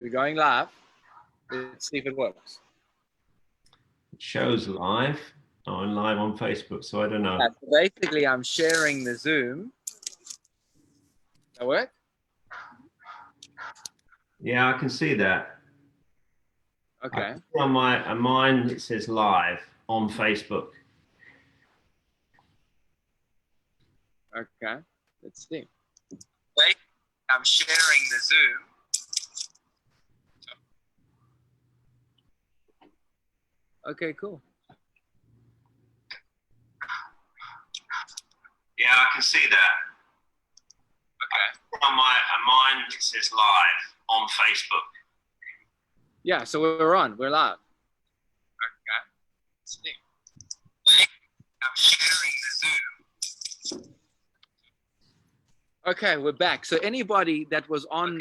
We're going live. Let's see if it works. It shows live on Facebook, so I don't know. Yeah, so basically, I'm sharing the Zoom. That work? Yeah, I can see that. Okay. On mine it says live on Facebook. Okay. Let's see. Wait, I'm sharing the Zoom. Okay, cool. Yeah, I can see that. Okay. On mine it says live on Facebook. Yeah, so we're on. We're live. Okay. Let's see. Wait, I'm sharing the Zoom. Okay, we're back. So anybody that was on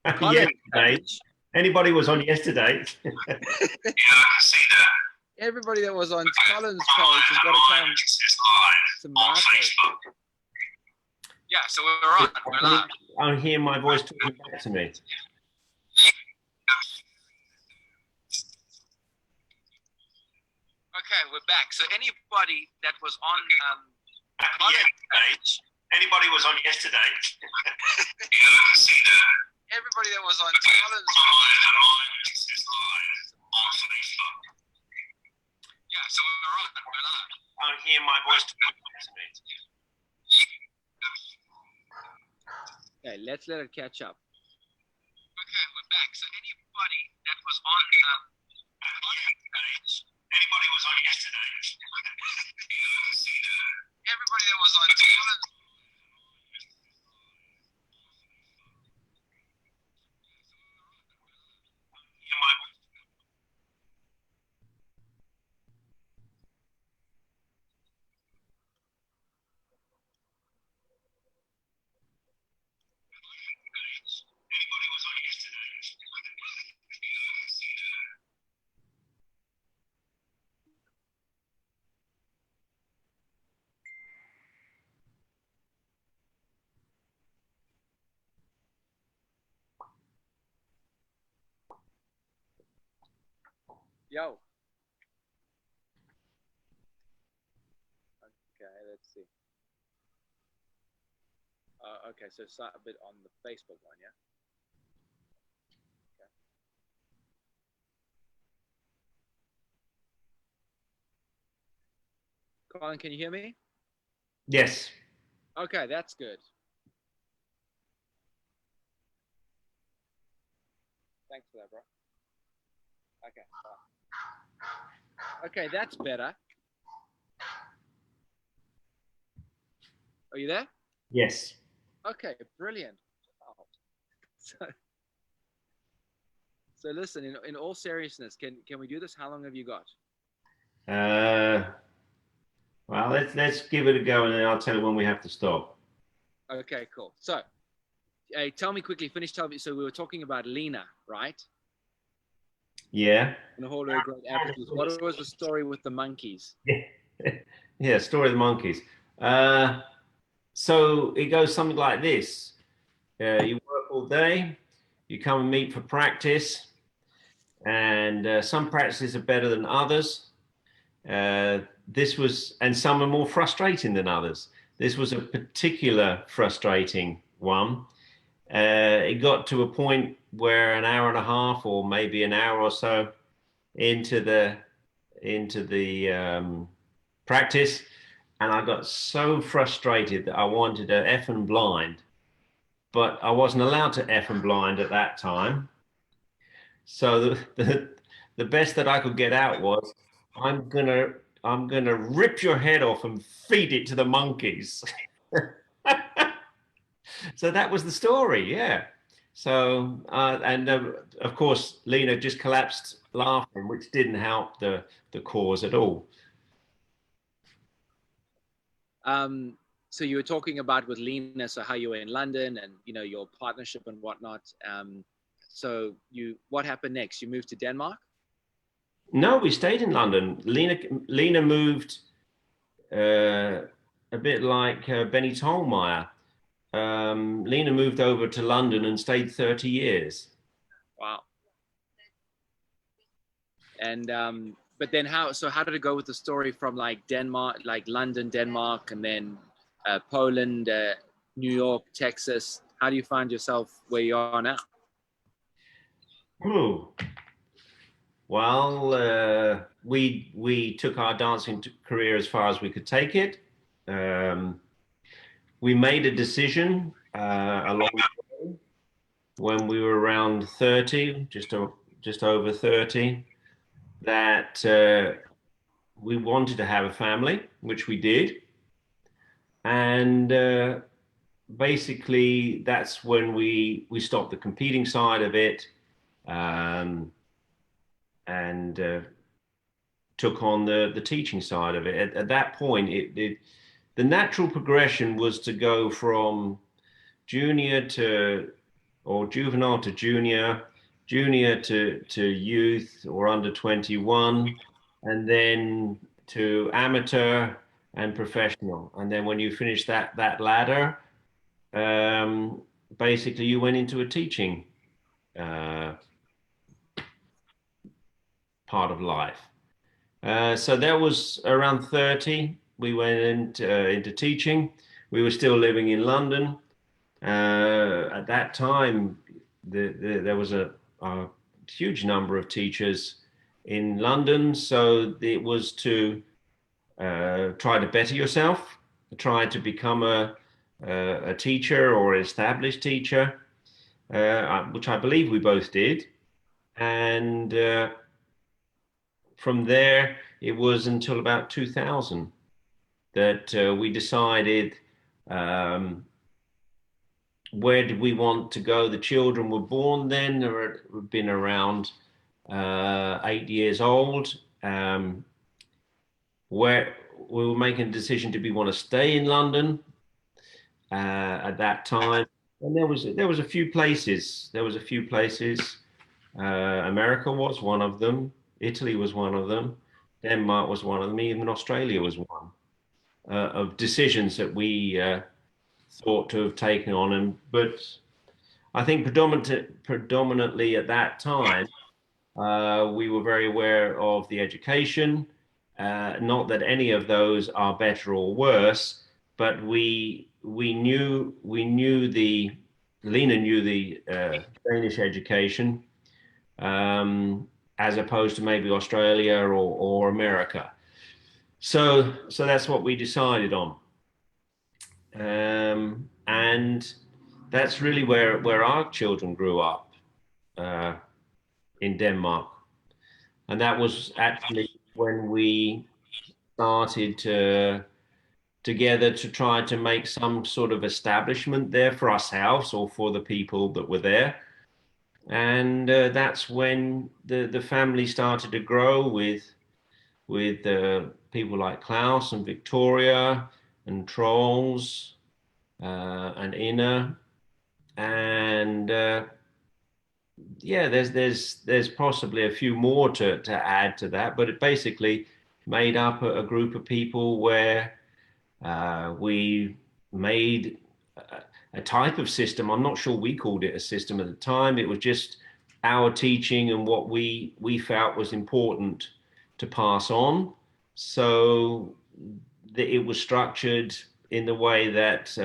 Colin's page, anybody was on yesterday. Yeah, I can see that. Everybody that was on Colin's page has got to come to my page. Yeah, so we're on. We're live. I hear my voice talking back to me. Okay, we're back. So anybody that was on Colin's page, anybody was on yesterday. Yeah, I can see that. Everybody that was on Colin's page. Yeah, so we're on. We're live. I hear my voice talking back to me. Okay, let's let it catch up. Okay, we're back. So anybody that was on Colin's page, anybody was on yesterday. Yeah, I can see that. Everybody that was on Colin's. Yo. Okay, let's see. Okay, so start a bit on the Facebook one, yeah? Okay. Colin, can you hear me? Yes. Okay, that's good. Thanks for that, bro. Okay. Okay, that's better. Are you there? Yes. Okay, brilliant. Oh. So listen, in all seriousness, can we do this? How long have you got? Well, let's give it a go, and then I'll tell you when we have to stop. Okay, cool. So, tell me quickly. Tell me. So we were talking about Lena, right? Yeah. And the whole great Africans. What was the story with the monkeys? Yeah, story of the monkeys. So it goes something like this. You work all day, you come and meet for practice, and some practices are better than others. And some are more frustrating than others. This was a particular frustrating one. It got to a point where an hour and a half, or maybe an hour or so into the practice, and I got so frustrated that I wanted to effing blind, but I wasn't allowed to effing blind at that time. So the best that I could get out was, I'm gonna rip your head off and feed it to the monkeys. So that was the story, yeah. So of course Lena just collapsed laughing, which didn't help the cause at all. So you were talking about with Lena, so how you were in London and your partnership and whatnot. So what happened next? You moved to Denmark? No, we stayed in London. Lena moved a bit like Benny Tolmeyer. Lena moved over to London and stayed 30 years. Wow. And but then how did it go with the story from like Denmark, like London, Denmark, and then Poland, New York, Texas? How do you find yourself where you are now? Ooh. Well, we took our dancing career as far as we could take it. We made a decision along when we were around 30, just over 30, that we wanted to have a family, which we did. And basically, that's when we stopped the competing side of it, um, and took on the teaching side of it. At that point, the natural progression was to go from junior to or juvenile to junior, junior to youth or under 21, and then to amateur and professional. And then when you finish that ladder, um, basically you went into a teaching uh, part of life. So that was around 30. We went into teaching. We were still living in London. At that time, there was a huge number of teachers in London. So it was to try to better yourself, try to become a teacher or an established teacher, which I believe we both did. And from there, it was until about 2000 that we decided um, where did we want to go. The children were born then, they had been around 8 years old. Where we were making a decision, did we want to stay in London at that time? And there was a few places. There was a few places. America was one of them. Italy was one of them. Denmark was one of them. Even Australia was one of decisions that we thought to have taken on. But I think predominantly at that time, we were very aware of the education. Not that any of those are better or worse, but we knew the Lena knew the Danish education, as opposed to maybe Australia or America. So that's what we decided on, and that's really where our children grew up, uh, in Denmark, and that was actually when we started together to try to make some sort of establishment there for ourselves or for the people that were there. And that's when the family started to grow with people like Klaus and Victoria and Trolls and Inna, and yeah, there's possibly a few more to add to that, but it basically made up a group of people where we made a type of system. I'm not sure we called it a system at the time. It was just our teaching and what we felt was important to pass on. So it was structured in the way that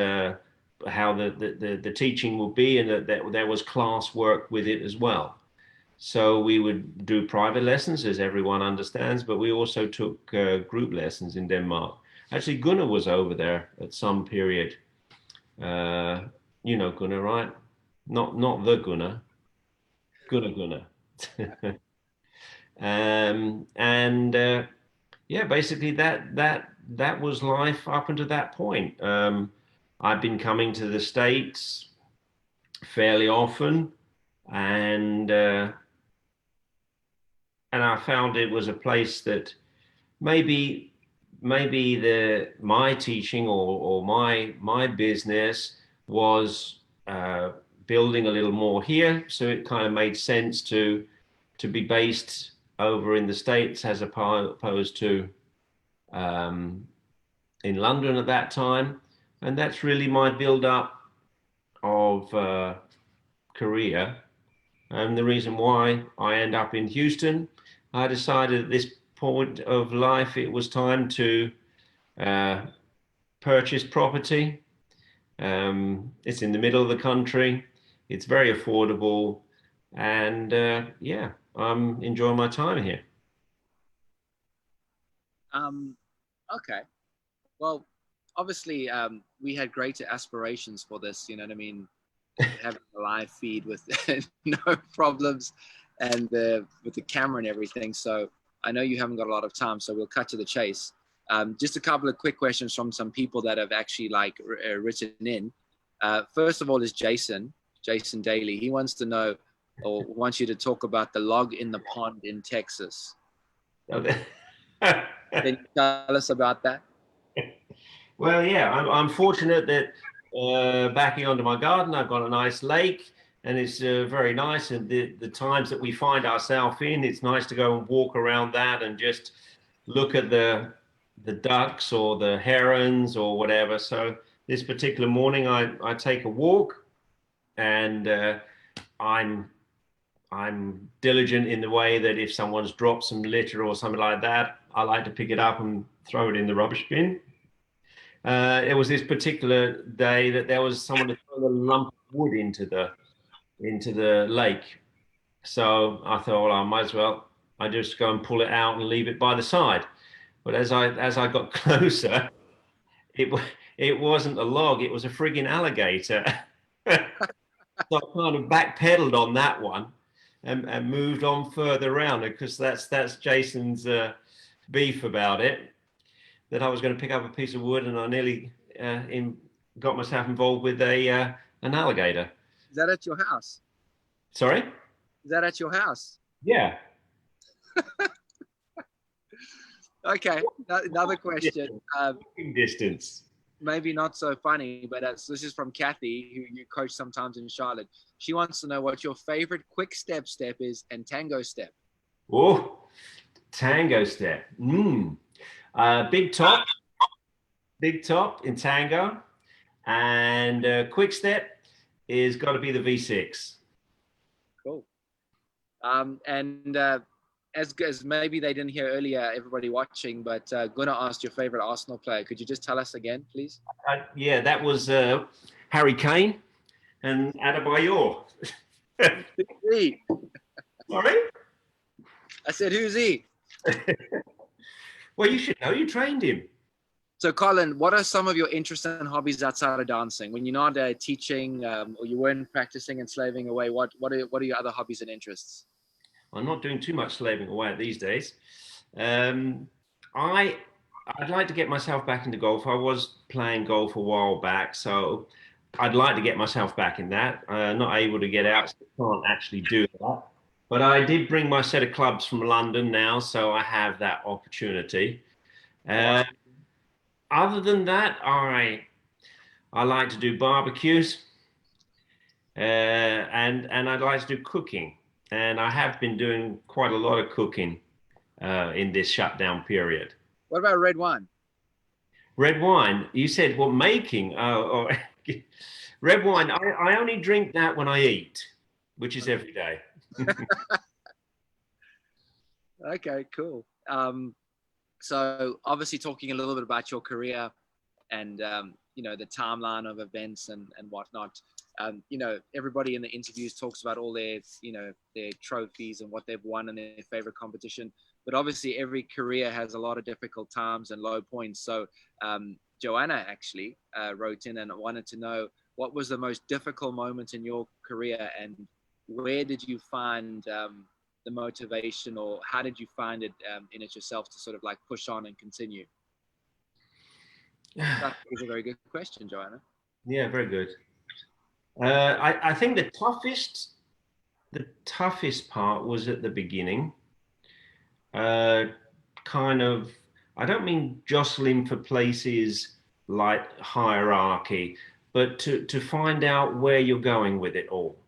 how the teaching would be, and that there was class work with it as well. So we would do private lessons, as everyone understands, but we also took group lessons in Denmark. Actually, Gunnar was over there at some period. Uh, you know Gunnar, right? Not the Gunnar, Gunnar. And yeah, basically that was life up until that point. I've been coming to the States fairly often, and I found it was a place that maybe the my teaching or my business was building a little more here, so it kind of made sense to be based over in the States as opposed to um, in London at that time. And that's really my build up of career. and the reason why I end up in Houston. I decided at this point of life it was time to uh, purchase property. It's in the middle of the country. It's very affordable, and yeah, I'm enjoying my time here. Um, okay. Well, obviously, we had greater aspirations for this. You know what I mean? Having a live feed with no problems, and with the camera and everything. So I know you haven't got a lot of time, so we'll cut to the chase. Just a couple of quick questions from some people that have actually like written in. First of all is Jason Daly. He wants to know, or wants you to talk about the log in the pond in Texas. Can you tell us about that? Well, yeah, I'm fortunate that backing onto my garden, I've got a nice lake, and it's very nice. And the times that we find ourselves in, it's nice to go and walk around that and just look at the ducks or the herons or whatever. So this particular morning, I take a walk, and I'm I'm diligent in the way that if someone's dropped some litter or something like that, I like to pick it up and throw it in the rubbish bin. It was this particular day that there was someone to throw a lump of wood into the lake. So I thought, well, I might as well. I just go and pull it out and leave it by the side. But as I got closer, it it wasn't a log; it was a frigging alligator. So I kind of backpedaled on that one and moved on further around because that's Jason's beef about it. That I was going to pick up a piece of wood and I nearly got myself involved with a an alligator. Is that at your house? Sorry? Is that at your house? Yeah. Okay, another question. Distance. Maybe not so funny, but this is from Kathy, who you coach sometimes in Charlotte. She wants to know what your favorite quick step is and tango step. Oh, tango step. Big top in tango, and quick step is got to be the V6. Cool. And as maybe they didn't hear earlier, everybody watching, but Gunnar asked your favorite Arsenal player. Could you just tell us again, please? Yeah, that was Harry Kane and Adebayor. Who's he? Sorry? I said, who's he? Well, you should know. You trained him. So, Colin, what are some of your interests and hobbies outside of dancing? When you're not teaching or you weren't practicing and slaving away, what are your other hobbies and interests? I'm not doing too much slaving away these days. Um, I I'd like to get myself back into golf. I was playing golf a while back, so I'd like to get myself back in that. Not able to get out, so can't actually do that. But I did bring my set of clubs from London now, so I have that opportunity. Uh, Other than that, I like to do barbecues, and I'd like to do cooking. And I have been doing quite a lot of cooking in this shutdown period. What about red wine? Red wine, you said what making? Red wine, I only drink that when I eat, which is every day. Okay, cool. So obviously talking a little bit about your career and the timeline of events and whatnot. Everybody in the interviews talks about all their trophies and what they've won in their favorite competition. But obviously every career has a lot of difficult times and low points. So Joanna actually wrote in and wanted to know what was the most difficult moment in your career and where did you find the motivation, or how did you find it in it yourself to sort of like push on and continue? That was a very good question, Joanna. Yeah, very good. I think the toughest part was at the beginning. Kind of, I don't mean jostling for places like hierarchy, but to find out where you're going with it all.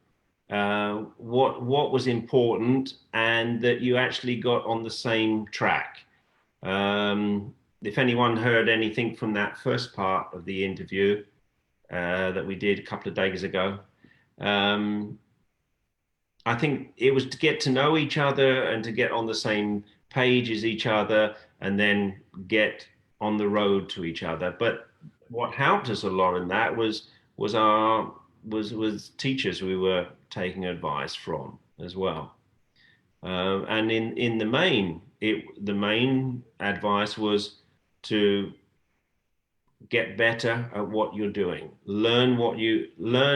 What was important, and that you actually got on the same track. If anyone heard anything from that first part of the interview that we did a couple of days ago, I think it was to get to know each other and to get on the same page as each other and then get on the road to each other. But what helped us a lot in that was our was teachers we were taking advice from as well. And in the main advice was to get better at what you're doing. Learn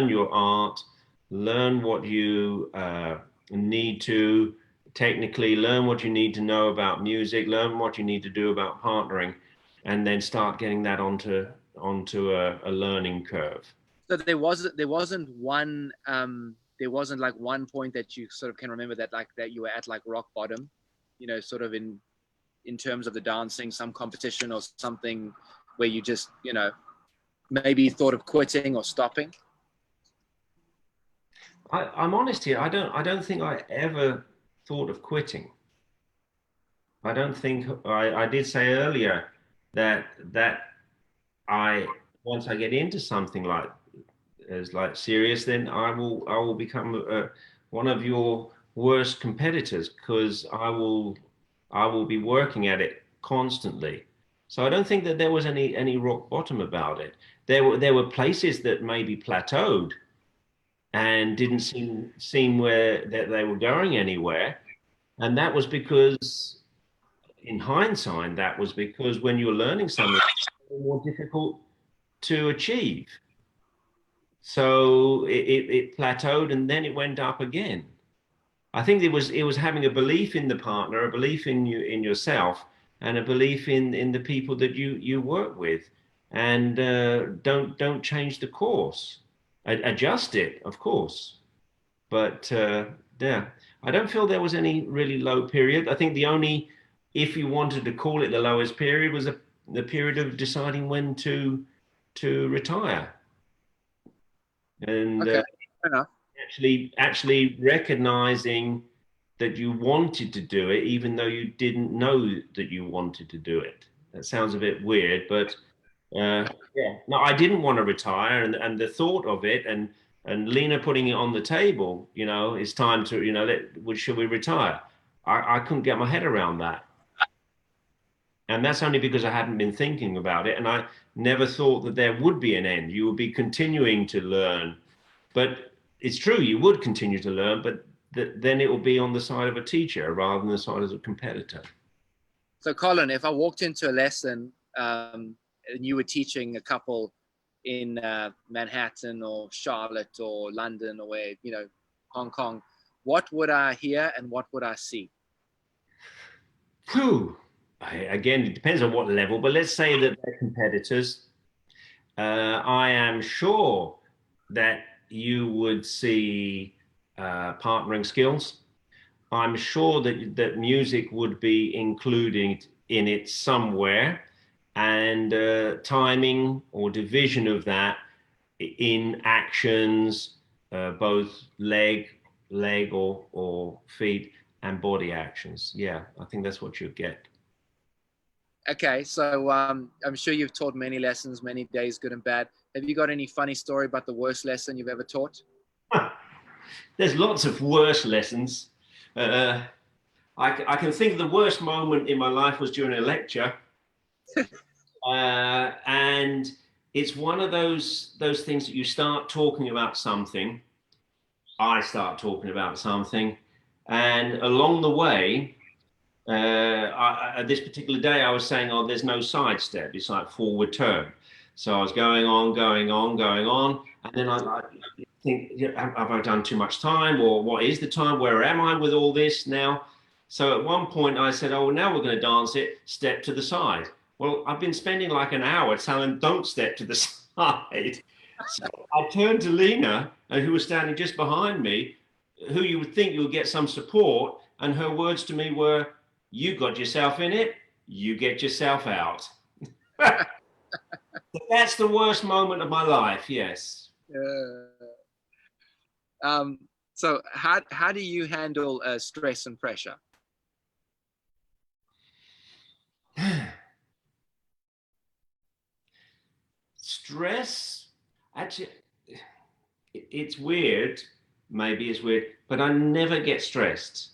your art, learn what you need to technically, learn what you need to know about music, learn what you need to do about partnering, and then start getting that onto a learning curve. So there wasn't like one point that you sort of can remember that like that you were at like rock bottom, you know, sort of in terms of the dancing, some competition or something where you just, you know, maybe thought of quitting or stopping? I'm honest here. I don't think I ever thought of quitting. I don't think I did say earlier that I once I get into something like as like serious, then I will become one of your worst competitors because I will be working at it constantly. So I don't think that there was any rock bottom about it. There were places that maybe plateaued and didn't seem where that they were going anywhere, and that was because in hindsight, that was because when you're learning something, it's more difficult to achieve. So it plateaued and then it went up again. I think it was having a belief in the partner, a belief in you in yourself, and a belief in the people that you work with, and don't change the course. Adjust it, of course, but yeah, I don't feel there was any really low period. I think the only, if you wanted to call it the lowest period, was the period of deciding when to retire and Okay, fair enough. actually recognizing that you wanted to do it, even though you didn't know that you wanted to do it. That sounds a bit weird, but yeah, no, I didn't want to retire, and the thought of it, and Lena putting it on the table, you know, it's time to, you know, should we retire? I couldn't get my head around that, and that's only because I hadn't been thinking about it, and I never thought that there would be an end. You would be continuing to learn, but it's true, you would continue to learn, but then it will be on the side of a teacher rather than the side of a competitor. So, Colin, if I walked into a lesson and you were teaching a couple in Manhattan or Charlotte or London or where, you know, Hong Kong, what would I hear and what would I see? Whew. Again, it depends on what level, but let's say that they're competitors. I am sure that you would see partnering skills. I'm sure that music would be included in it somewhere, and timing or division of that in actions, both leg or feet, and body actions. Yeah, I think that's what you'd get. Okay, so I'm sure you've taught many lessons, many days, good and bad. Have you got any funny story about the worst lesson you've ever taught? There's lots of worse lessons. Uh, I can think the worst moment in my life was during a lecture, and it's one of those things that you start talking about something. I start talking about something, and along the way, this particular day, I was saying, "Oh, there's no sidestep. It's like forward turn." So I was going on, going on, going on, and then I think, yeah, have I done too much time, or what is the time? Where am I with all this now? So at one point, I said, "Oh, now we're going to dance it. Step to the side." Well, I've been spending like an hour telling them, "Don't step to the side." So I turned to Lena, who was standing just behind me, who you would think you would get some support, and her words to me were, "You got yourself in it, you get yourself out." That's the worst moment of my life, yes. Uh, um, so how do you handle stress and pressure? Stress, actually, it's weird. maybe it's weird, but I never get stressed.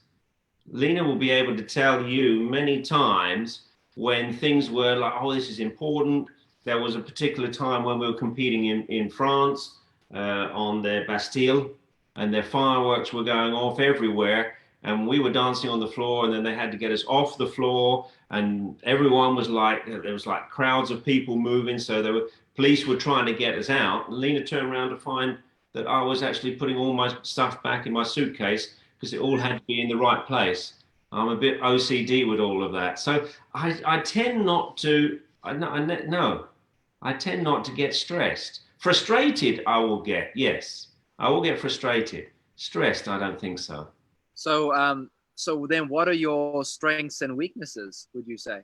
Lena will be able to tell you many times when things were like, oh, this is important. There was a particular time when we were competing in France on their Bastille, and their fireworks were going off everywhere. And we were dancing on the floor, and then they had to get us off the floor. And everyone was like, there was like crowds of people moving. So there were police were trying to get us out. And Lena turned around to find that I was actually putting all my stuff back in my suitcase because it all had to be in the right place. I'm a bit OCD with all of that. So I tend not to, no, I tend not to get stressed. Frustrated, I will get, yes. I will get frustrated. Stressed, I don't think so. So, so then what are your strengths and weaknesses, would you say,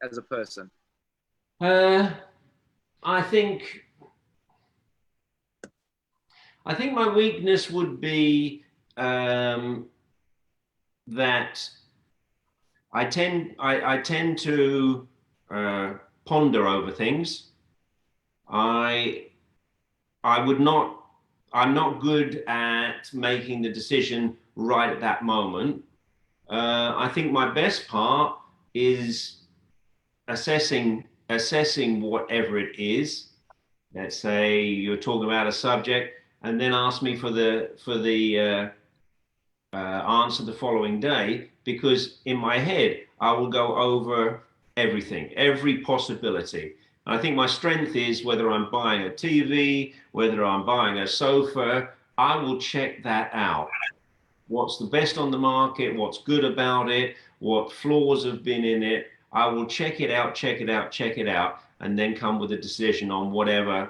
as a person? Uh, I think my weakness would be that I tend to ponder over things. I I would not. I'm not good at making the decision right at that moment. I think my best part is assessing whatever it is. Let's say you're talking about a subject, and then ask me for the answer the following day, because in my head I will go over everything, every possibility. And I think my strength is whether I'm buying a TV, whether I'm buying a sofa, I will check that out. What's the best on the market? What's good about it? What flaws have been in it? I will check it out, check it out, check it out, and then come with a decision on whatever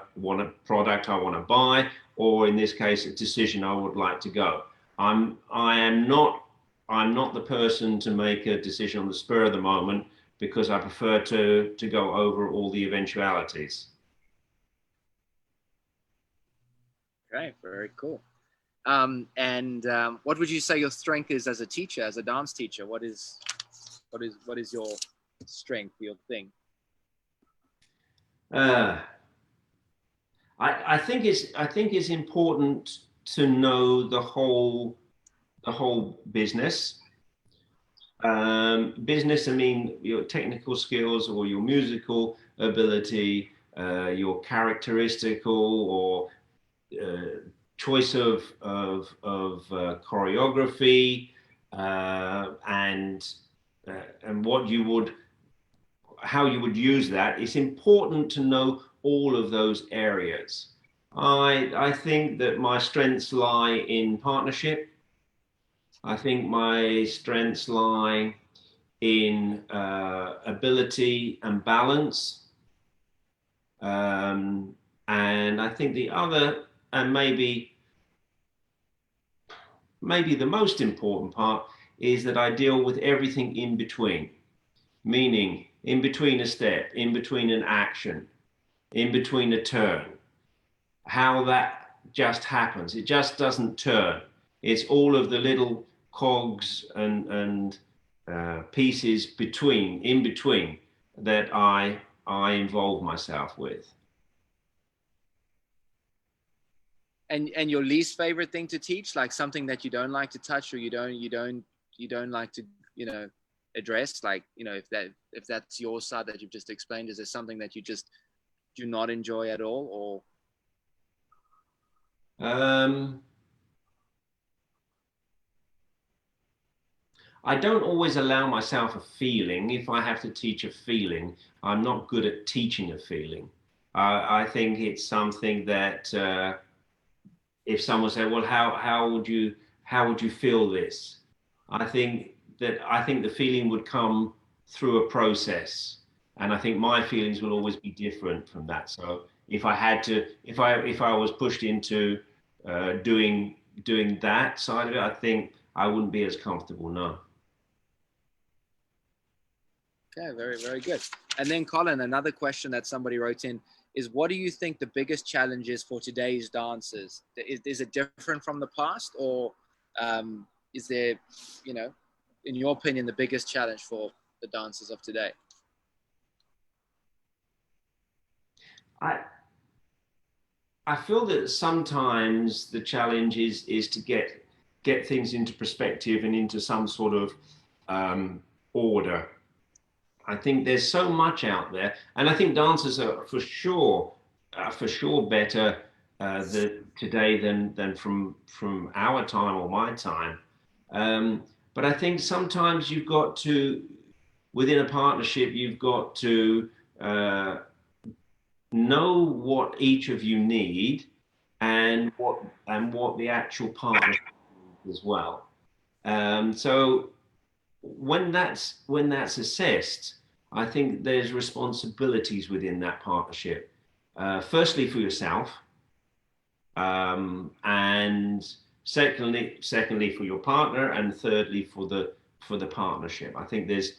product I want to buy, or in this case, a decision I would like to go. I'm not the person to make a decision on the spur of the moment because I prefer to go over all the eventualities. Okay, very cool. And what would you say your strength is as a teacher, as a dance teacher? What is your strength, your thing? Uh, I think it's important to know the whole business. Business, I mean, your technical skills or your musical ability, your characteristical or choice of choreography, and how you would use that. It's important to know all of those areas. I think that my strengths lie in partnership. I think my strengths lie in ability and balance. And I think the other, and maybe the most important part, is that I deal with everything in between, meaning in between a step, in between an action, in between a turn. How that just happens. It just doesn't turn. It's all of the little cogs and pieces in between that I involve myself with. And your least favorite thing to teach, like something that you don't like to touch, or you don't like to address, like if that's your side that you've just explained, is there something that you just do not enjoy at all, Um, I don't always allow myself a feeling. If I have to teach a feeling, I'm not good at teaching a feeling. I think it's something that if someone said, "Well, how would you feel this?" I think the feeling would come through a process, and I think my feelings will always be different from that. So if I was pushed into doing that side of it, I think I wouldn't be as comfortable. No. Okay, very, very good. And then, Colin, another question that somebody wrote in is, what do you think the biggest challenge is for today's dancers? Is it different from the past, or is there, in your opinion, the biggest challenge for the dancers of today? I I feel that sometimes the challenge is to get things into perspective and into some sort of order. I think there's so much out there, and I think dancers are for sure better today than from our time or my time. But I think sometimes you've got to, within a partnership, you've got to know what each of you need and what the actual partner needs as well. So when that's assessed, I think there's responsibilities within that partnership. Firstly, for yourself, and secondly for your partner, and thirdly for the partnership. I think there's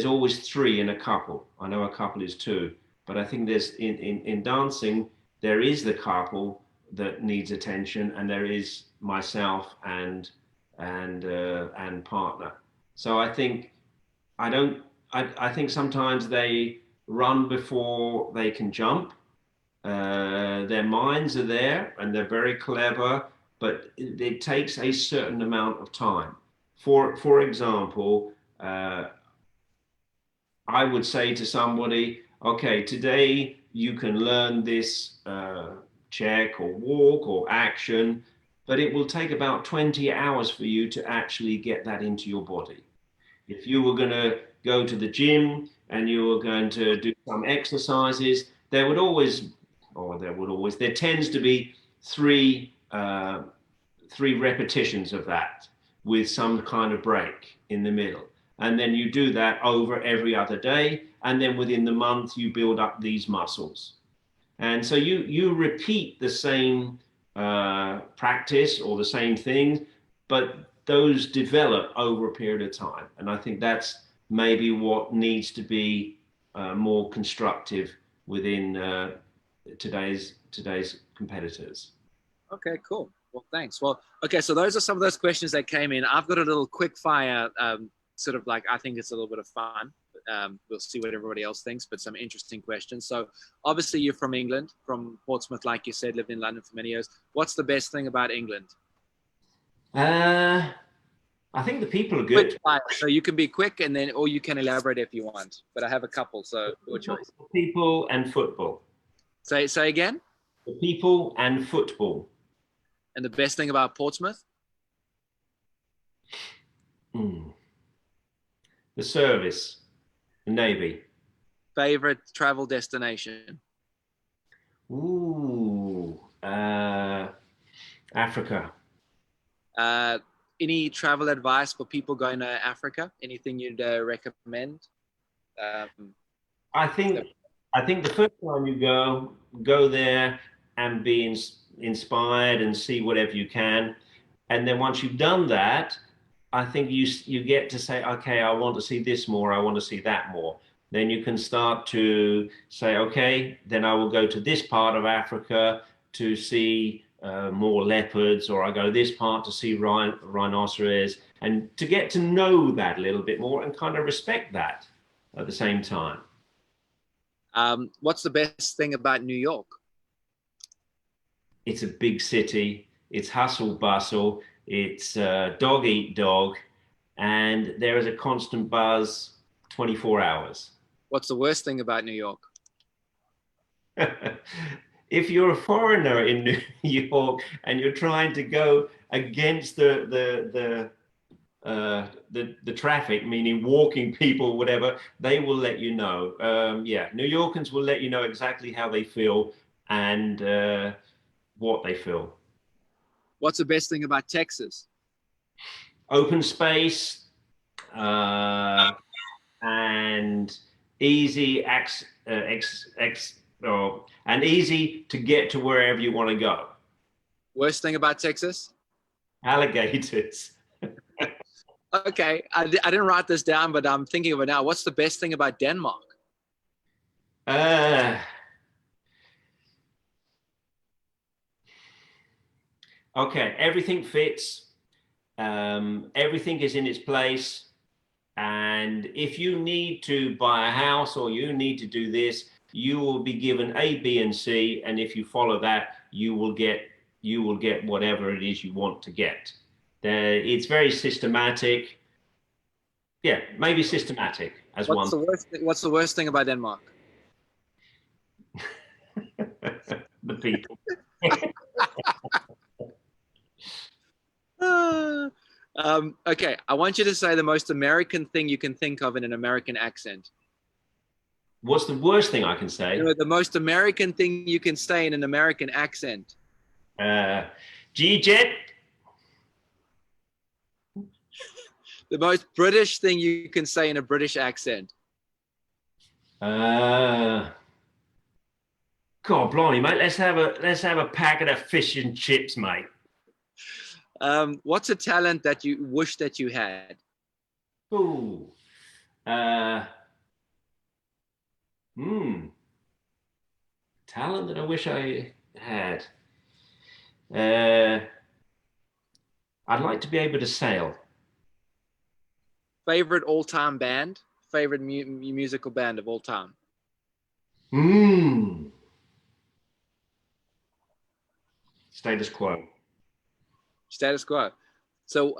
always three in a couple. I know a couple is two, but I think there's in dancing there is the couple that needs attention, and there is myself and partner. So I think I think sometimes they run before they can jump. Their minds are there and they're very clever, but it takes a certain amount of time. For example, I would say to somebody, okay, today you can learn this check or walk or action, but it will take about 20 hours for you to actually get that into your body. If you were going to go to the gym and you were going to do some exercises, there tends to be three repetitions of that with some kind of break in the middle. And then you do that over every other day. And then within the month, you build up these muscles. And so you repeat the same practice or the same things, but those develop over a period of time. And I think that's maybe what needs to be more constructive within today's competitors. Okay, cool. Well, thanks. Well, okay, so those are some of those questions that came in. I've got a little quick fire, sort of like, I think it's a little bit of fun. We'll see what everybody else thinks, but some interesting questions. So obviously you're from England, from Portsmouth, like you said, lived in London for many years. What's the best thing about England? I think the people are good. Quick fire. So you can be quick, and then, or you can elaborate if you want. But I have a couple, so your choice. People and football. Say again. The people and football. And the best thing about Portsmouth? The service, the Navy. Favorite travel destination? Ooh, Africa. Any travel advice for people going to Africa? Anything you'd recommend? I think the first time you go there and be inspired and see whatever you can, and then once you've done that, I think you get to say, okay, I want to see this more, I want to see that more. Then you can start to say, okay, then I will go to this part of Africa to see more leopards, or I go this part to see rhinoceros, and to get to know that a little bit more and kind of respect that at the same time. What's the best thing about New York? It's a big city. It's hustle bustle. It's dog eat dog, and there is a constant buzz 24 hours. What's the worst thing about New York? If you're a foreigner in New York and you're trying to go against the traffic, meaning walking people, whatever, they will let you know. Yeah, New Yorkers will let you know exactly how they feel and what they feel. What's the best thing about Texas? Open space and easy and easy to get to wherever you want to go. Worst thing about Texas? Alligators. Okay, I didn't write this down, but I'm thinking of it now. What's the best thing about Denmark? Okay, everything fits. Everything is in its place. And if you need to buy a house or you need to do this, you will be given A, B, and C, and if you follow that, you will get whatever it is you want to get. It's very systematic. Yeah, maybe systematic as What's the worst thing about Denmark? The people. Okay, I want you to say the most American thing you can think of in an American accent. What's the worst thing I can say? The most American thing you can say in an American accent. G-Jet. The most British thing you can say in a British accent. God blimey, mate. Let's have a packet of fish and chips, mate. What's a talent that you wish that you had? Ooh. Talent that I wish I had. I'd like to be able to sail. Favorite all-time band? Favorite musical band of all time? Status quo. Status quo. So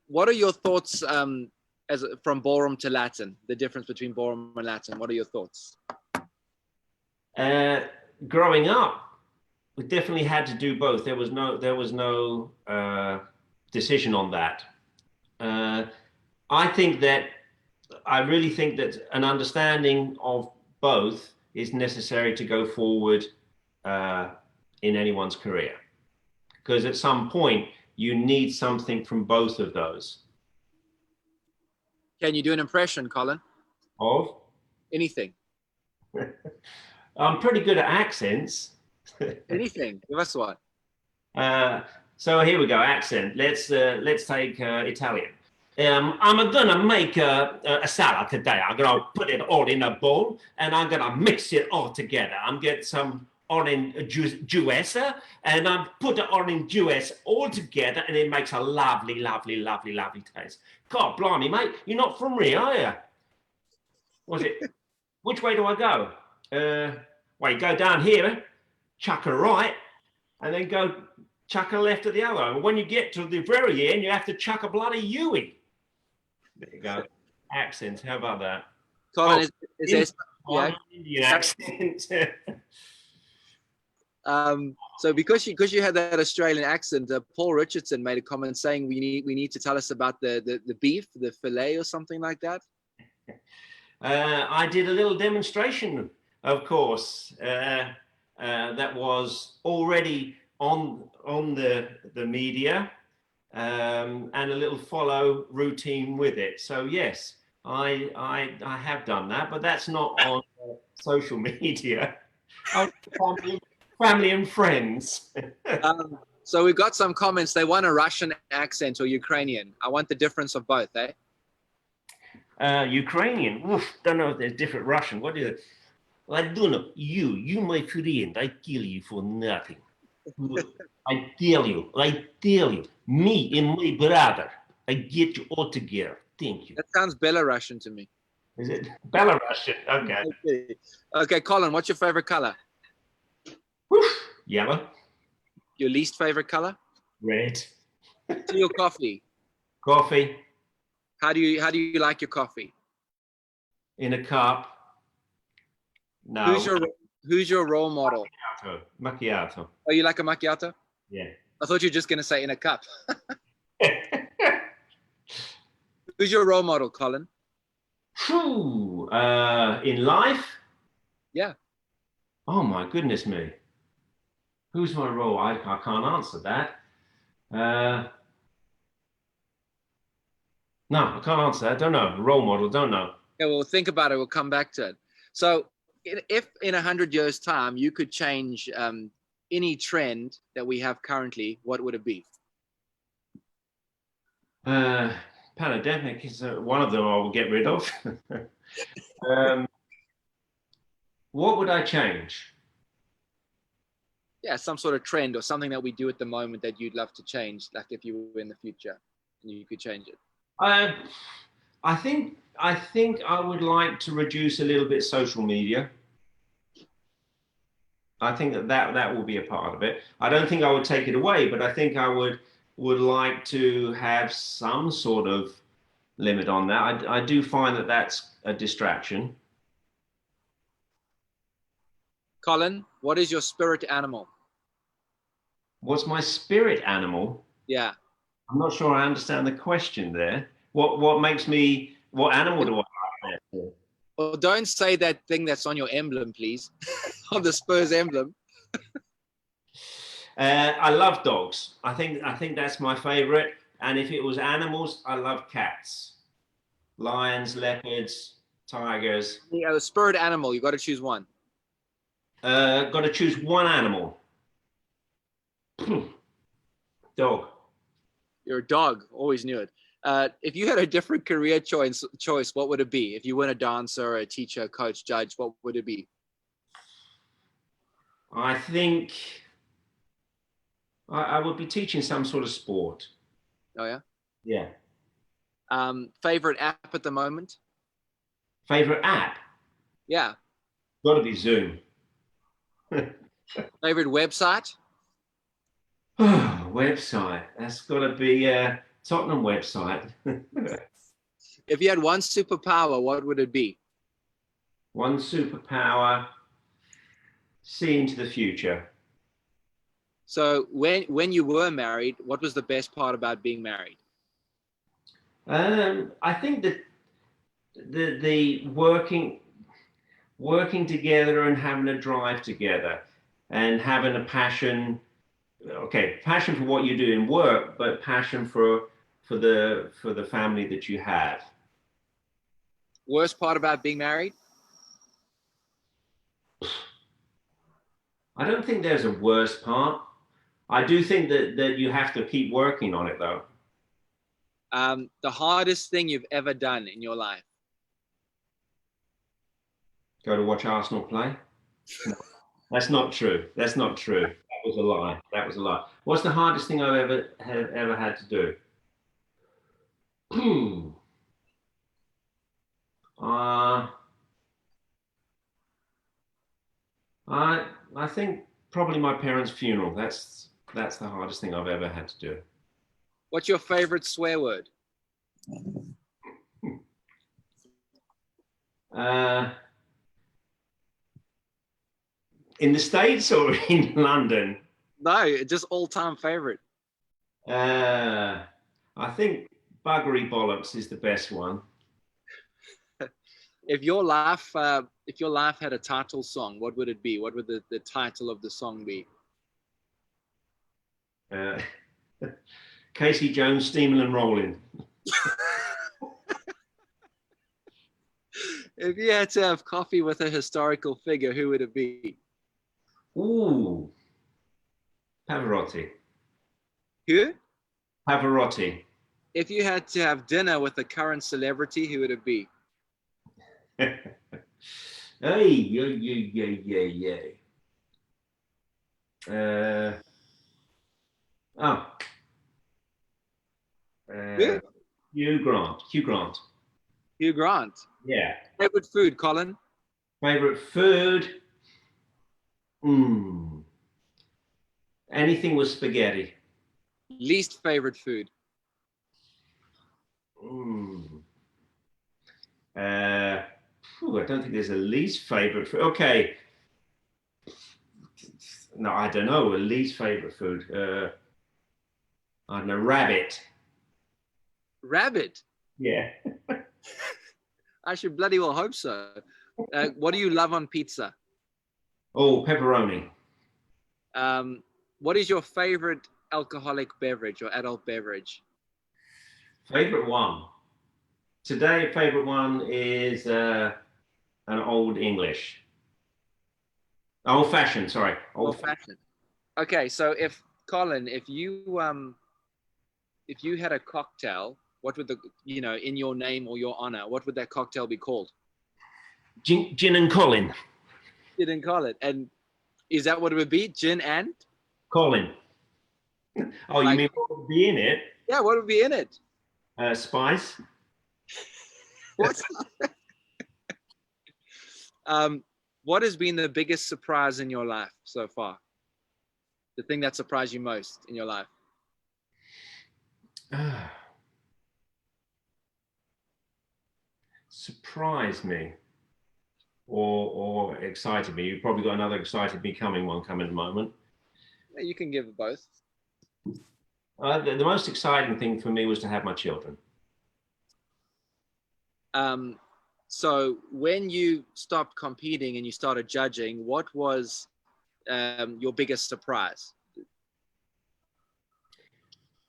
what are your thoughts from ballroom to Latin? The difference between ballroom and Latin. What are your thoughts? Growing up, we definitely had to do both. There was no decision on that. I really think that an understanding of both is necessary to go forward in anyone's career, because at some point you need something from both of those. Can you do an impression, Colin? Of? Anything. I'm pretty good at accents. Anything. Give us one. So here we go. Accent. Let's take Italian. I'm gonna make a salad today. I'm gonna put it all in a bowl and I'm gonna mix it all together. I'm get some orange juice and I'm put the orange juice all together and it makes a lovely, lovely, lovely, lovely taste. God blimey, mate, you're not from here, are you? Was it? Which way do I go? Well, you go down here, chuck a right, and then go chuck a left at the other. And when you get to the very end, you have to chuck a bloody Yui. There you go. Accents. How about that? Colin, is Indian accent. So because you had that Australian accent, Paul Richardson made a comment saying we need to tell us about the beef, the fillet or something like that. I did a little demonstration, of course, that was already on the media, and a little follow routine with it. So yes, I have done that, but that's not on social media. Family and friends. So we've got some comments. They want a Russian accent or Ukrainian. I want the difference of both, eh? Ukrainian. Oof, don't know if there's different Russian. What is it? I don't know. You my friend, I kill you for nothing. I tell you, me and my brother, I get you all together. Thank you. That sounds Belarusian to me. Is it Belarusian? Okay. Okay, Colin, what's your favorite color? Yellow. Your least favorite color? Red. Tea or coffee? Coffee. How do you like your coffee? In a cup. No. Who's your role model? Macchiato. Oh, you like a macchiato? Yeah. I thought you were just gonna say in a cup. Who's your role model, Colin? In life? Yeah. Oh my goodness me. Who's my role? I can't answer that. No, I can't answer that. Don't know. Role model, don't know. Yeah, well, think about it. We'll come back to it. So if in 100 years' time you could change any trend that we have currently, what would it be? Pandemic is one of them I will get rid of. What would I change? Yeah, some sort of trend or something that we do at the moment that you'd love to change, like if you were in the future and you could change it. I think I would like to reduce a little bit social media. I think that will be a part of it. I don't think I would take it away, but I think I would like to have some sort of limit on that. I do find that that's a distraction. Colin, what is your spirit animal? What's my spirit animal? Yeah. I'm not sure I understand the question there. What makes me? What animal do I like? Well, don't say that thing that's on your emblem, please. On the Spurs emblem. I love dogs. I think that's my favorite. And if it was animals, I love cats, lions, leopards, tigers. Yeah, spirit animal. You got to choose one. Got to choose one animal. Dog. You're a dog. Always knew it. If you had a different career choice, what would it be? If you weren't a dancer, a teacher, coach, judge, what would it be? I think I would be teaching some sort of sport. Oh yeah. Yeah. Favorite app at the moment? Favorite app? Yeah. Got to be Zoom. Favorite website? Website. That's got to be Tottenham website. If you had one superpower, what would it be? One superpower. See into the future. So when you were married, what was the best part about being married? I think that the working together and having a drive together and having a passion. Okay, passion for what you do in work, but passion for the family that you have. Worst part about being married? I don't think there's a worst part. I do think that you have to keep working on it though. The hardest thing you've ever done in your life? Go to watch Arsenal play? No, that's not true. That's not true. That was a lie. That was a lie. What's the hardest thing I've ever had to do? uh, I think probably my parents' funeral. That's the hardest thing I've ever had to do. What's your favorite swear word? In the States or in London? No, just all-time favorite. I think buggery bollocks is the best one. If your life had a title song, what would it be? What would the title of the song be? Casey Jones, Steaming and Rolling. If you had to have coffee with a historical figure, who would it be? Ooh, Pavarotti. Who? Pavarotti. If you had to have dinner with a current celebrity, who would it be? Hey, yeah. Who? Hugh Grant. Hugh Grant. Yeah. Favorite food, Colin? Favorite food? Anything with spaghetti. Least favorite food? I don't think there's a least favorite food. Okay. No, I don't know. A least favorite food. I don't know. Rabbit. Rabbit? Yeah. I should bloody well hope so. What do you love on pizza? Oh, pepperoni. What is your favorite alcoholic beverage or adult beverage? Favorite one. Today, favorite one is an old English. Old fashioned, sorry. Old fashioned. Okay, so if Colin, if you had a cocktail, what would in your name or your honor, what would that cocktail be called? Gin and Colin. Gin and Colin. And is that what it would be? Gin and? Colin. Oh, you mean what would be in it? Yeah, what would be in it? Spice. What's What has been the biggest surprise in your life so far? The thing that surprised you most in your life? Surprised me or excited me. You've probably got another excited me coming in a moment. You can give both. The most exciting thing for me was to have my children. So when you stopped competing and you started judging, what was your biggest surprise?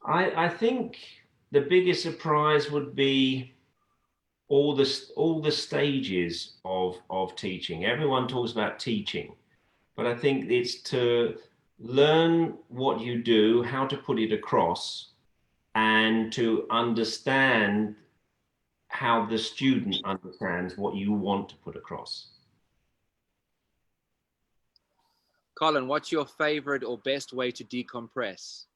I think the biggest surprise would be all the stages of teaching. Everyone talks about teaching, but I think it's to learn what you do, how to put it across, and to understand how the student understands what you want to put across. Colin, what's your favorite or best way to decompress?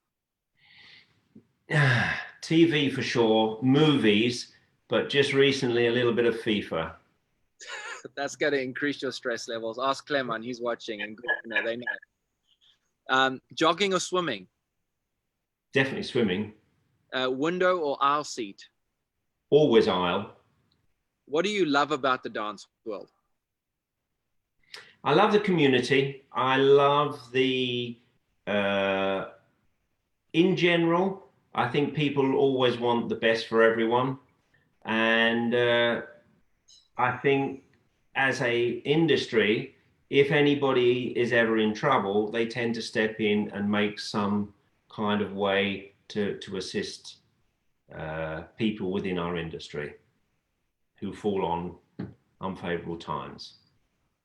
TV for sure, movies, but just recently a little bit of FIFA. That's going to increase your stress levels. Ask Clement, he's watching, and they know. Jogging or swimming? Definitely swimming. Window or aisle seat? Always aisle. What do you love about the dance world? I love the community. I love in general, I think people always want the best for everyone. And I think as a industry, if anybody is ever in trouble, they tend to step in and make some kind of way to assist people within our industry who fall on unfavorable times.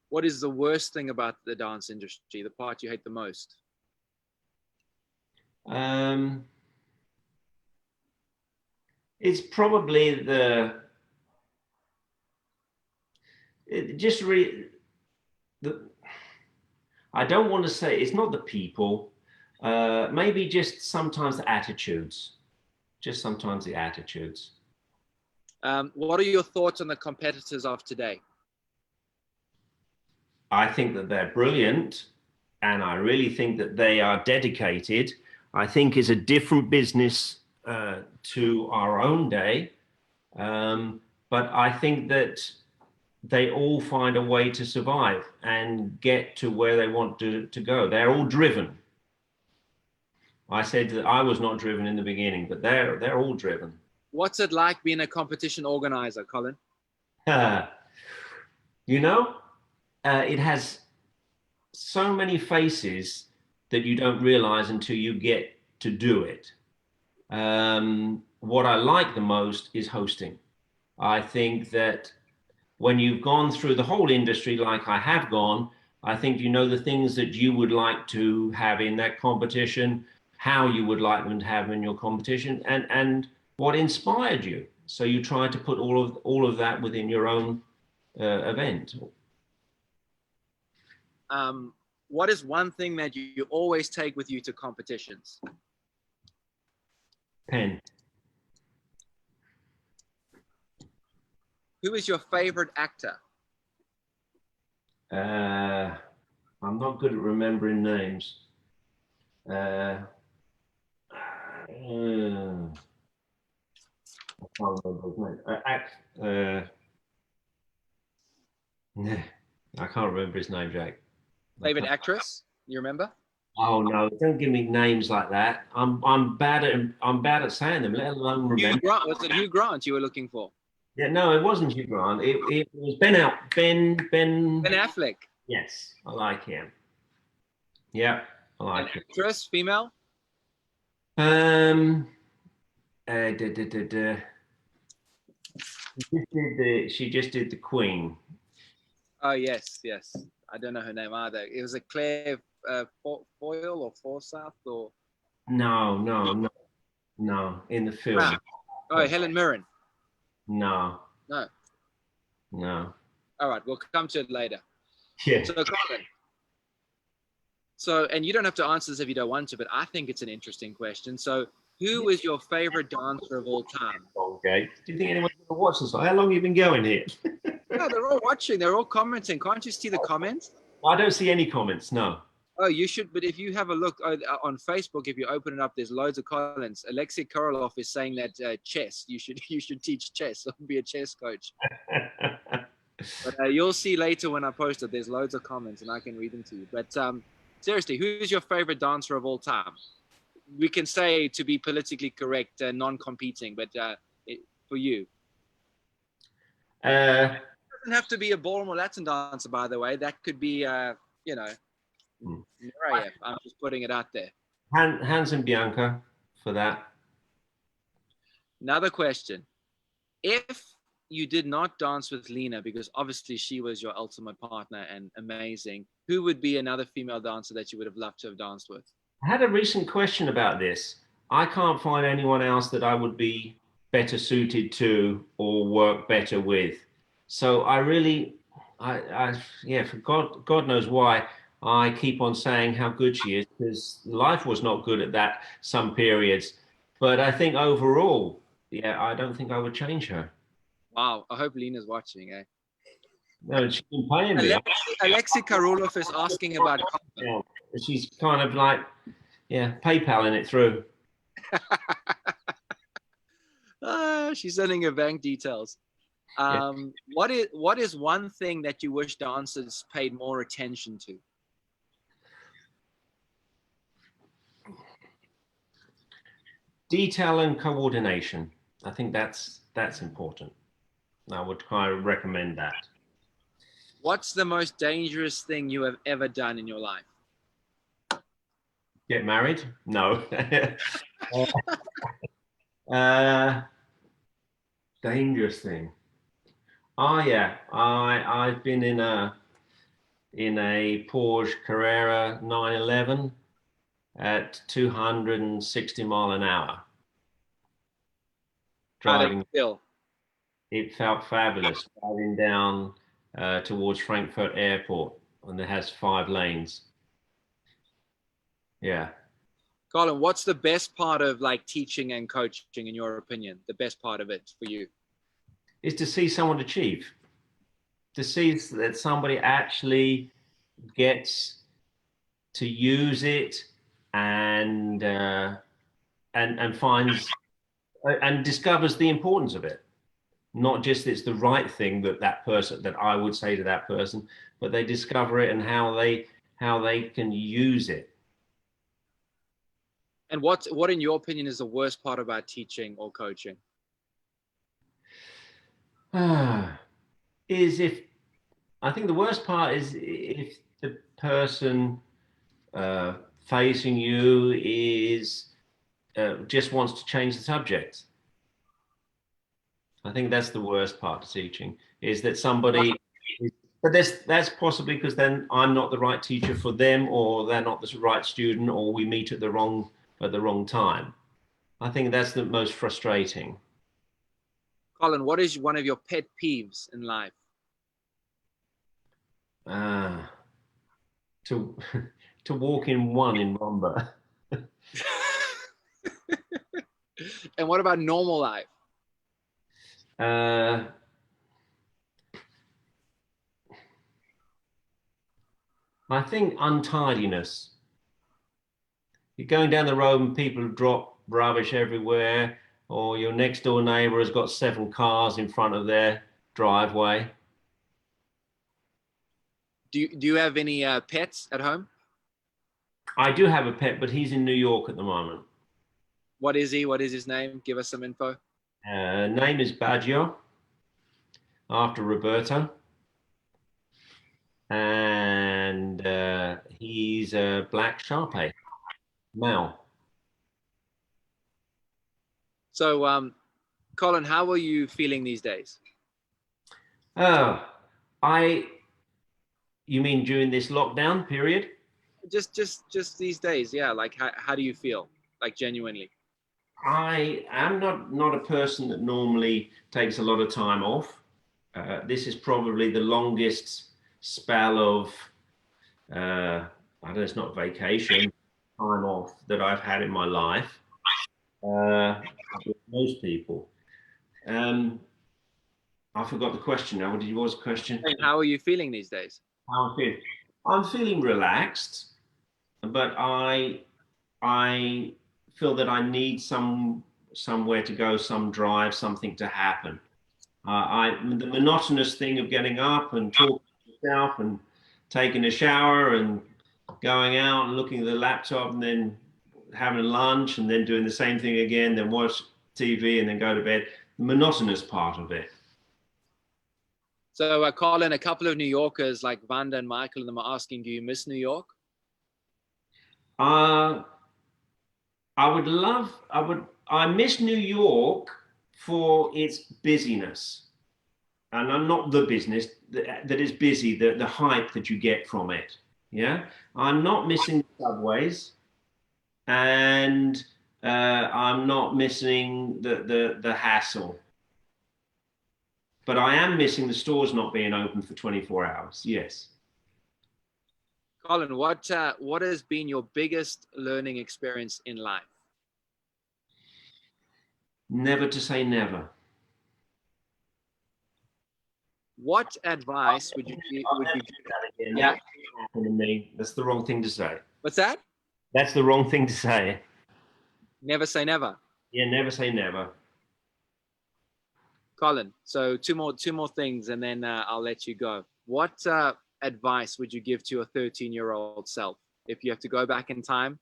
What is the worst thing about the dance industry, the part you hate the most? It's probably I don't want to say it's not the people, maybe just sometimes the attitudes, What are your thoughts on the competitors of today? I think that they're brilliant, and I really think that they are dedicated. I think it's a different business to our own day, but I think that they all find a way to survive and get to where they want to go. They're all driven. I said that I was not driven in the beginning, but they're all driven. What's it like being a competition organizer, Colin? You know, it has so many faces that you don't realize until you get to do it. What I like the most is hosting. I think that when you've gone through the whole industry like I have gone, I think you know the things that you would like to have in that competition, how you would like them to have in your competition, and what inspired you. So you try to put all of that within your own event. What is one thing that you always take with you to competitions? Pen. Who is your favorite actor? I'm not good at remembering names. I can't remember his name. I can't remember his name, Jack. Favorite actress? You remember? Oh no! Don't give me names like that. I'm bad at saying them, let alone remember. Was it Hugh Grant you were looking for? Yeah, no, it wasn't Hugh Grant. It was Ben Affleck. Yes, I like him. Yeah, I like him. Actress, female? She just did the Queen. Oh yes. I don't know her name either. It was a Claire Foyle or Forsyth or No. In the film. Oh, Helen Mirren. No. All right, we'll come to it later. Yeah. So Colin. And you don't have to answer this if you don't want to, but I think it's an interesting question. So, who is your favorite dancer of all time? Okay. Do you think anyone's going to watch this? How long have you been going here? Yeah, they're all watching. They're all commenting. Can't you see the comments? I don't see any comments, no. Oh, you should. But if you have a look on Facebook, if you open it up, there's loads of comments. Alexei Korolov is saying that chess. You should teach chess or be a chess coach. But you'll see later when I post it. There's loads of comments, and I can read them to you. But seriously, who's your favorite dancer of all time? We can say, to be politically correct, non-competing, but for you. It doesn't have to be a ballroom or Latin dancer, by the way. That could be, you know, Nureyev. I'm just putting it out there. Hans and Bianca for that. Another question. If you did not dance with Lena, because obviously she was your ultimate partner and amazing, who would be another female dancer that you would have loved to have danced with? I had a recent question about this. I can't find anyone else that I would be better suited to or work better with. So I really, yeah, for God knows why, I keep on saying how good she is, because life was not good at that some periods. But I think overall, yeah, I don't think I would change her. Wow, I hope Lena's watching, eh? No, she's been paying me. Alexei Karulov is asking about Colin. She's kind of like, yeah, PayPaling it through. She's sending her bank details. Yeah. What is one thing that you wish dancers paid more attention to? Detail and coordination. I think that's important. I would kind of recommend that. What's the most dangerous thing you have ever done in your life? Get married? No. Dangerous thing. Oh yeah, I've been in a Porsche Carrera 911 at 260 mile an hour. Driving. It felt fabulous driving down towards Frankfurt Airport, and it has 5 lanes. Yeah. Colin, what's the best part of like teaching and coaching, in your opinion? The best part of it for you? Is to see someone achieve. To see that somebody actually gets to use it and finds and discovers the importance of it. Not just it's the right thing that person that I would say to that person, but they discover it and how they can use it. And what in your opinion is the worst part about teaching or coaching? Is if I think the worst part is if the person facing you is just wants to change the subject. I think that's the worst part of teaching, is that somebody, but that's possibly because then I'm not the right teacher for them, or they're not the right student, or we meet at the wrong time. I think that's the most frustrating. Colin, what is one of your pet peeves in life? To walk in one in rumba. And what about normal life? I think untidiness. You're going down the road and people drop rubbish everywhere, or your next door neighbor has got 7 cars in front of their driveway. Do you have any pets at home? I do have a pet, but he's in New York at the moment. What is he? What is his name? Give us some info. Name is Baggio, after Roberto. And he's a black Shar-Pei, Mal. So, Colin, how are you feeling these days? You mean during this lockdown period? Just these days, yeah. Like, how do you feel? Like, genuinely? I am not a person that normally takes a lot of time off. This is probably the longest spell of, I don't know, it's not vacation, time off that I've had in my life. With most people. I forgot the question now. What was the question? Hey, how are you feeling these days? How I'm feeling? I'm feeling relaxed, but I feel that I need somewhere to go, some drive, something to happen. The monotonous thing of getting up and talking to yourself and taking a shower and going out and looking at the laptop and then having lunch and then doing the same thing again, then watch TV and then go to bed. The monotonous part of it. So, Colin, a couple of New Yorkers like Vanda and Michael and them are asking, do you miss New York? Uh, I miss New York for its busyness. And I'm not the business that is busy, the hype that you get from it. Yeah. I'm not missing the subways and I'm not missing the hassle. But I am missing the stores not being open for 24 hours. Yes. Colin, what has been your biggest learning experience in life? Never to say never. What advice would you give? Yeah. That's the wrong thing to say. What's that? That's the wrong thing to say. Never say never. Yeah, never say never. Colin, so two more things, and then I'll let you go. What advice would you give to your 13-year-old self? If you have to go back in time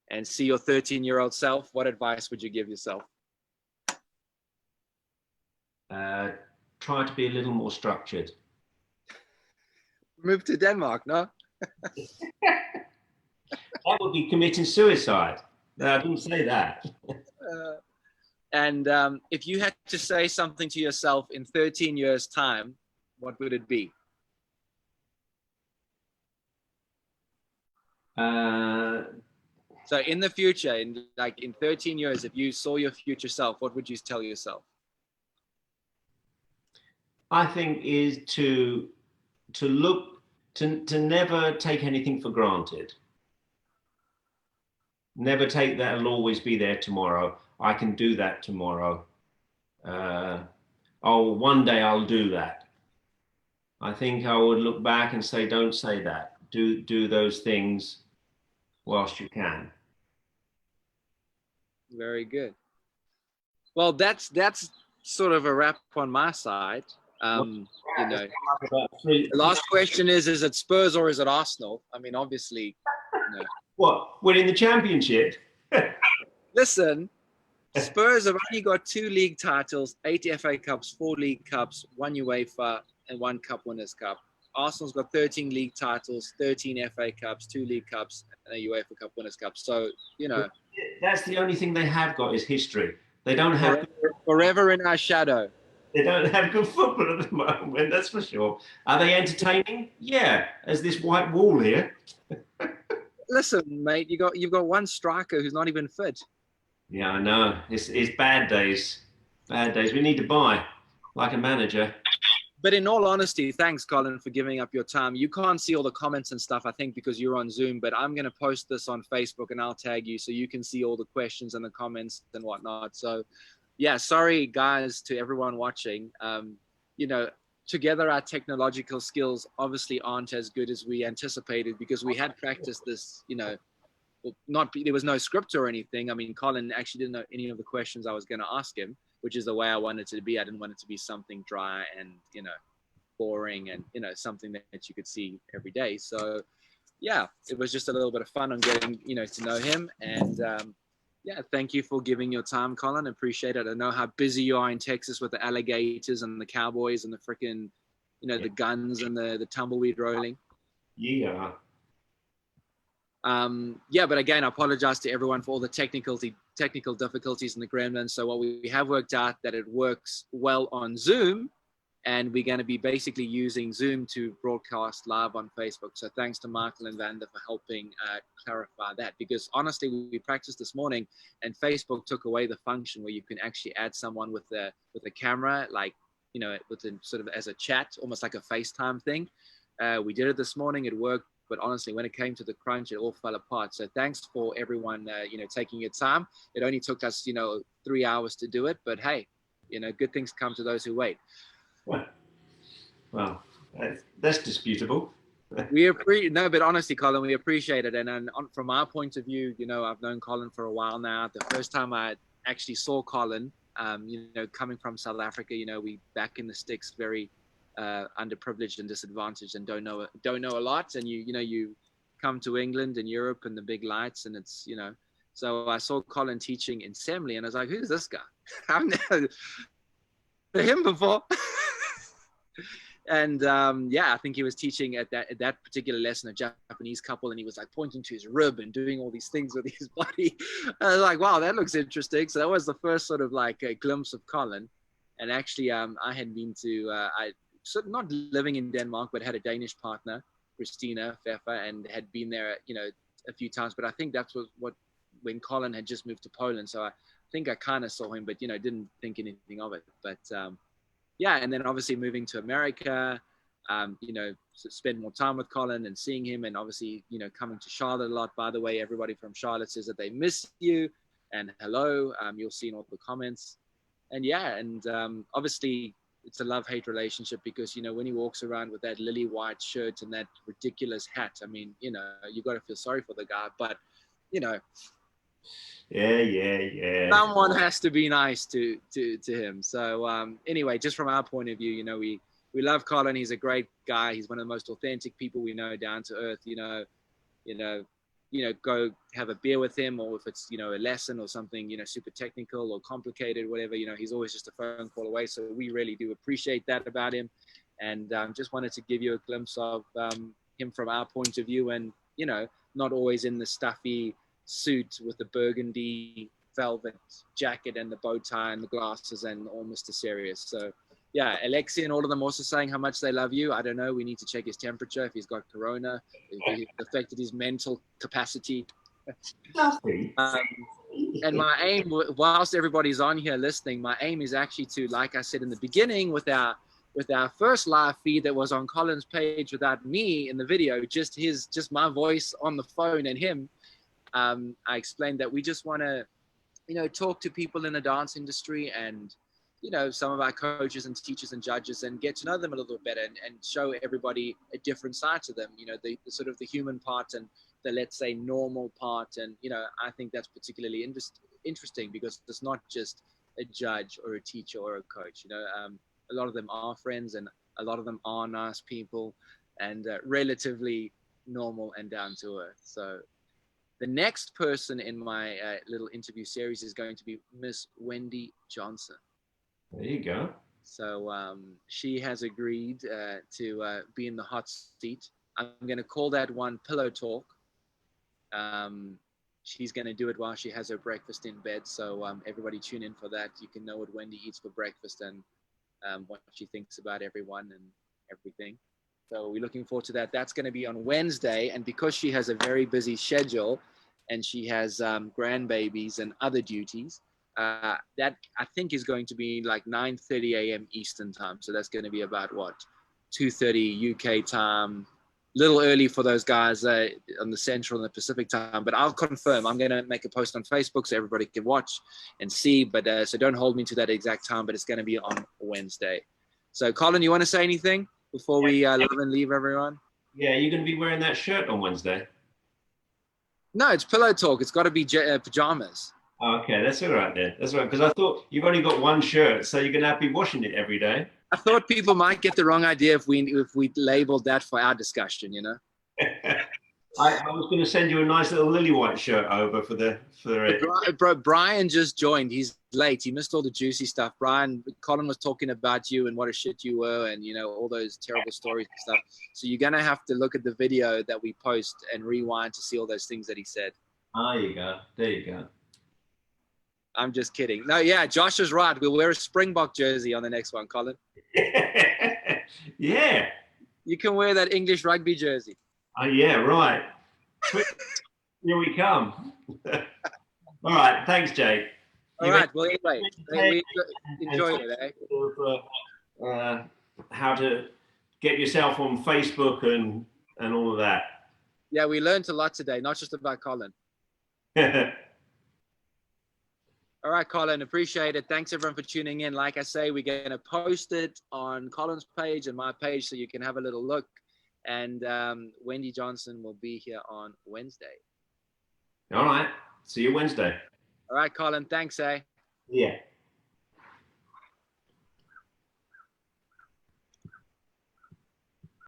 and see your 13-year-old self, what advice would you give yourself? Try to be a little more structured. Move to Denmark, no? That would be committing suicide. No, I didn't say that. And if you had to say something to yourself in 13 years' time, what would it be? So in the future, in 13 years, if you saw your future self, what would you tell yourself? I think is to never take anything for granted. Never take that it'll always be there tomorrow. I can do that tomorrow. One day I'll do that. I think I would look back and say, don't say that. Do those things whilst you can. Very good. Well, that's sort of a wrap on my side. The last question is it Spurs or is it Arsenal? I mean, obviously. What, winning the championship? Listen, Spurs have only got 2 league titles, 8 FA Cups, 4 League Cups, 1 UEFA and 1 Cup Winners' Cup. Arsenal's got 13 league titles, 13 FA Cups, 2 League Cups and a UEFA Cup Winners' Cup. So, That's the only thing they have got is history. They don't have... Forever in our shadow. They don't have good football at the moment, that's for sure. Are they entertaining? Yeah, as this white wall here. Listen, mate, you've got one striker who's not even fit. Yeah, I know. It's bad days. Bad days. We need to buy, like a manager. But in all honesty, thanks, Colin, for giving up your time. You can't see all the comments and stuff, I think, because you're on Zoom, but I'm going to post this on Facebook and I'll tag you so you can see all the questions and the comments and whatnot. So, yeah, sorry, guys, to everyone watching. Together our technological skills obviously aren't as good as we anticipated because we had practiced this, there was no script or anything. I mean, Colin actually didn't know any of the questions I was going to ask him, which is the way I wanted it to be. I didn't want it to be something dry and, boring and, something that you could see every day. So, yeah, it was just a little bit of fun on getting, to know him. And, thank you for giving your time, Colin. Appreciate it. I know how busy you are in Texas with the alligators and the cowboys and the freaking, the guns and the tumbleweed rolling. Yeah. But again, I apologize to everyone for all the technical difficulties in the gremlins. So what we have worked out that it works well on Zoom, and we're going to be basically using Zoom to broadcast live on Facebook. So thanks to Michael and Vanda for helping clarify that, because honestly, we practiced this morning and Facebook took away the function where you can actually add someone with a camera, sort of as a chat, almost like a FaceTime thing. We did it this morning, it worked. But honestly, when it came to the crunch, it all fell apart. So thanks for everyone, taking your time. It only took us, 3 hours to do it. But hey, good things come to those who wait. Well, that's disputable. No, but honestly, Colin, we appreciate it. And from our point of view, I've known Colin for a while now. The first time I actually saw Colin, coming from South Africa, we back in the sticks, very underprivileged and disadvantaged, and don't know a lot. And you come to England and Europe and the big lights, and it's So I saw Colin teaching in Emcee, and I was like, "Who's this guy? I've never heard of him before." And I think he was teaching at that particular lesson a Japanese couple, and he was like pointing to his rib and doing all these things with his body. I was like, wow, that looks interesting. So that was the first sort of like a glimpse of Colin. And actually, I had been not living in Denmark, but had a Danish partner, Christina Pfeffer, and had been there, a few times. But I think that's when Colin had just moved to Poland. So I think I kind of saw him, but didn't think anything of it. But and then obviously moving to America, spend more time with Colin and seeing him, and obviously, coming to Charlotte a lot. By the way, everybody from Charlotte says that they miss you, and hello. You'll see in all the comments. And obviously it's a love-hate relationship, because, when he walks around with that lily white shirt and that ridiculous hat, I mean, you got to feel sorry for the guy, but, Yeah. someone has to be nice to him. So anyway, just from our point of view, we love Colin. He's a great guy. He's one of the most authentic people we know, down to earth. Go have a beer with him, or if it's a lesson or something super technical or complicated, whatever, he's always just a phone call away. So we really do appreciate that about him, and just wanted to give you a glimpse of him from our point of view, and not always in the stuffy suit with the burgundy velvet jacket and the bow tie and the glasses and all Mr. Serious. So Alexi and all of them also saying how much they love you. I don't know, we need to check his temperature, if he's got corona, if it affected his mental capacity. And my aim, whilst everybody's on here listening, my aim is actually to, like I said in the beginning, with our first live feed that was on Colin's page without me in the video, just my voice on the phone and him, I explained that we just want to, talk to people in the dance industry, and, some of our coaches and teachers and judges, and get to know them a little bit better, and show everybody a different side to them, the sort of the human part and the, let's say, normal part. And, I think that's particularly interesting, because it's not just a judge or a teacher or a coach. A lot of them are friends, and a lot of them are nice people, and relatively normal and down to earth. So the next person in my little interview series is going to be Miss Wendy Johnson. There you go. So she has agreed to be in the hot seat. I'm going to call that one Pillow Talk. She's going to do it while she has her breakfast in bed. So everybody tune in for that. You can know what Wendy eats for breakfast, and what she thinks about everyone and everything. So we're looking forward to that. That's going to be on Wednesday. And because she has a very busy schedule, and she has grandbabies and other duties, that I think is going to be like 9:30 a.m. Eastern time. So that's going to be about 2:30 UK time. Little early for those guys on the Central and the Pacific time, but I'll confirm. I'm going to make a post on Facebook so everybody can watch and see, but so don't hold me to that exact time, but it's going to be on Wednesday. So Colin, you want to say anything before we leave everyone? Yeah, you're going to be wearing that shirt on Wednesday? No, it's Pillow Talk. It's got to be pajamas. Okay, that's all right then. That's all right, because I thought you've only got one shirt, so you're going to have to be washing it every day. I thought people might get the wrong idea if we labeled that for our discussion, I was going to send you a nice little lily white shirt over for it. Brian just joined. He's late. He missed all the juicy stuff. Colin was talking about you and what a shit you were, and all those terrible stories and stuff. So you're going to have to look at the video that we post and rewind to see all those things that he said. There you go. There you go. I'm just kidding. No, yeah, Josh is right. We'll wear a Springbok jersey on the next one, Colin. Yeah. You can wear that English rugby jersey. Oh, yeah, right. Here we come. All right. Thanks, Jake. All right. Well, anyway, we enjoyed it, eh? How to get yourself on Facebook and all of that. Yeah, we learned a lot today, not just about Colin. All right, Colin, appreciate it. Thanks everyone for tuning in. Like I say, we're going to post it on Colin's page and my page so you can have a little look. And Wendy Johnson will be here on Wednesday. All right. See you Wednesday. All right, Colin. Thanks, eh? Yeah.